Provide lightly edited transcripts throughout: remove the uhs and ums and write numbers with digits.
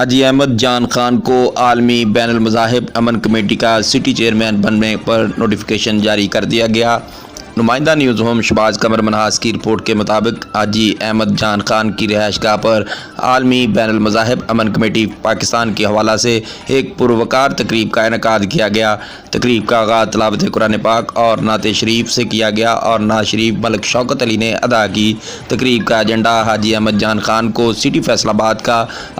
हाजी अहमद जान खान को आलमी बैन अल-मज़ाहिब अमन कमेटी का सिटी चेयरमैन बनने पर नोटिफिकेशन जारी कर दिया गया। नुमाइंदा न्यूज़ होम शहबाज कमर मनहास की रिपोर्ट के मुताबिक हाजी अहमद जान खान की रिहाइशगाह पर आलमी बैन अल-मज़ाहिब अमन कमेटी पाकिस्तान के हवाला से एक पुरवकार तकरीब का इनेकाद किया गया। तकरीब का आगाज़ तिलावत कुरान पाक और नात शरीफ से किया गया और नात शरीफ मलिक शौकत अली ने अदा की। तकरीब का एजेंडा हाजी अहमद जान खान को सिटी फैसलाबाद का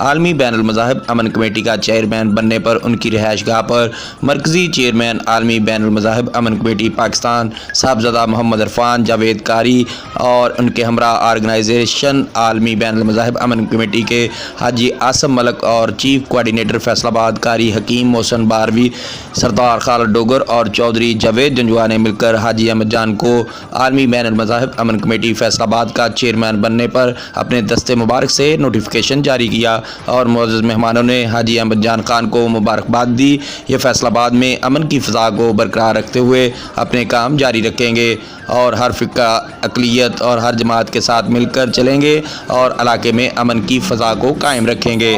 आलमी बैन अल-मज़ाहिब अमन कमेटी का चेयरमैन बनने पर उनकी रिहाइशगाह पर मरकज़ी चेयरमैन आलमी बैन अल-मज़ाहिब अमन कमेटी पाकिस्तान साहबजादा मोहम्मद इरफान जावेद कारी और उनके हमरा आर्गनाइजेशन आलमी बैन अल-मज़ाहिब अमन कमेटी के हाजी आसम मलक और चीफ कोऑर्डिनेटर फैसलाबाद कारी हकीम मोहसन बारवी, सरदार खालिद डोगर और चौधरी जावेद जंजुआ ने मिलकर हाजी अहमद जान को आलमी बैन अल-मज़ाहिब अमन कमेटी फैसलाबाद का चेयरमैन बनने पर अपने दस्ते मुबारक से नोटिफिकेशन जारी किया और मुअज़्ज़ज़ मेहमानों ने हाजी अहमद जान खान को मुबारकबाद दी। ये फैसलाबाद में अमन की फ़िज़ा को बरकरार रखते हुए अपने काम जारी रखेंगे और हर फ़िक़्हा अक़लियत और हर जमात के साथ मिलकर चलेंगे और इलाके में अमन की फ़िज़ा को कायम रखेंगे।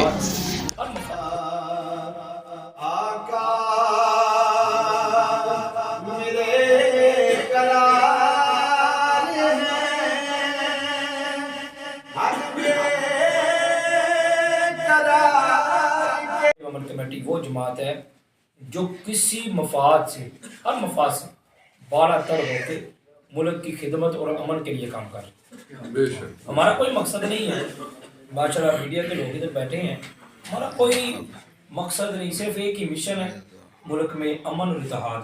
अमन कमेटी वो जमात है जो किसी मफाद से हर मफाद से बाला तर होकर मुल्क की खिदमत और अमन के लिए काम कर रहे हैं। हमारा कोई मकसद नहीं है, माशाल्लाह मीडिया के लोग इधर बैठे हैं, हमारा कोई मकसद नहीं, सिर्फ एक ही मिशन है, मुल्क में अमन और इत्तेहाद।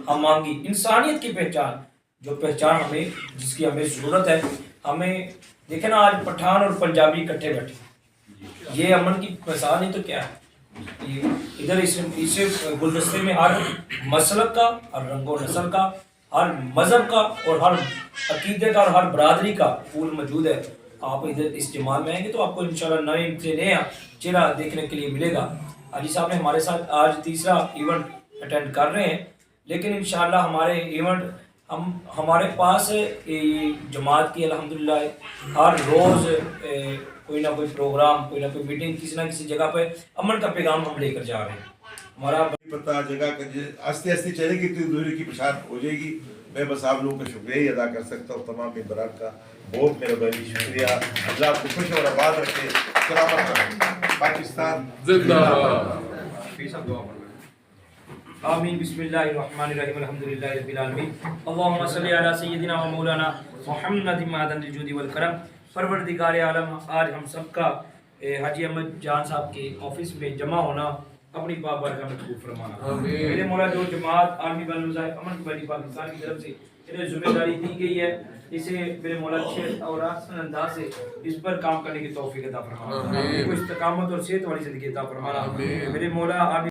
हम मांगी इंसानियत की पहचान, जो पहचान हमें जिसकी हमें ज़रूरत है। हमें देखे ना, आज पठान और पंजाबी इकट्ठे बैठे, ये अमन की पहचान नहीं तो क्या है। इधर इस गुलदस्ते में हर मसलक का, हर रंगो नस्ल का, हर मज़हब का और हर अकीदे का और हर बरादरी का फूल मौजूद है। आप इधर इस जमात में आएंगे तो आपको इंशाल्लाह नया चेहरा देखने के लिए मिलेगा। हाजी साहब ने हमारे साथ आज तीसरा इवेंट अटेंड कर रहे हैं, लेकिन इंशाल्लाह हमारे इवेंट हमारे पास जमात की अल्हम्दुलिल्लाह हर रोज़ कोई ना कोई प्रोग्राम, कोई ना कोई मीटिंग, किसी ना किसी जगह पे अमन का पैगाम हम लेकर जा रहे हैं। हमारा पता जगह का आस्ते आस्ते चलेगी तो दूरी की पछाड़ हो जाएगी। मैं बस आप लोगों का शुक्रिया ही अदा कर सकता हूँ, तमाम मेंबरान का बहुत मेरा बड़ी शुक्रिया। अल्लाह आपको खुश और आबाद रखे, सलामत रखे, पाकिस्तान जिंदाबाद। आमीन। बिस्मिल्लाहिर्रहमानिर्रहीम, अल्हम्दुलिल्लाहि रब्बिल आलमीन, अल्लाहुम्मा सल्ली अला सय्यिदिना व मौलाना मुहम्मदिन मदनिल जुदी वल करम। परवरदिगार आलम, आज हम सबका हाजी अहमद जान साहब के ऑफिस में जमा होना अपनी बाबरकत में कबूल फरमाना। मेरे मौला जो जमात आलमी बैन अल-मज़ाहिब अमन कमेटी पाकिस्तान की तरफ से इन्हें जिम्मेदारी दी गई है, इसे मेरे मौला अच्छे और आसान अंदाज से इस पर काम करने की तौफीक अता फरमाना, इस्तिकामत और सेहत वाली ज़िंदगी अता फरमाना। मेरे मौला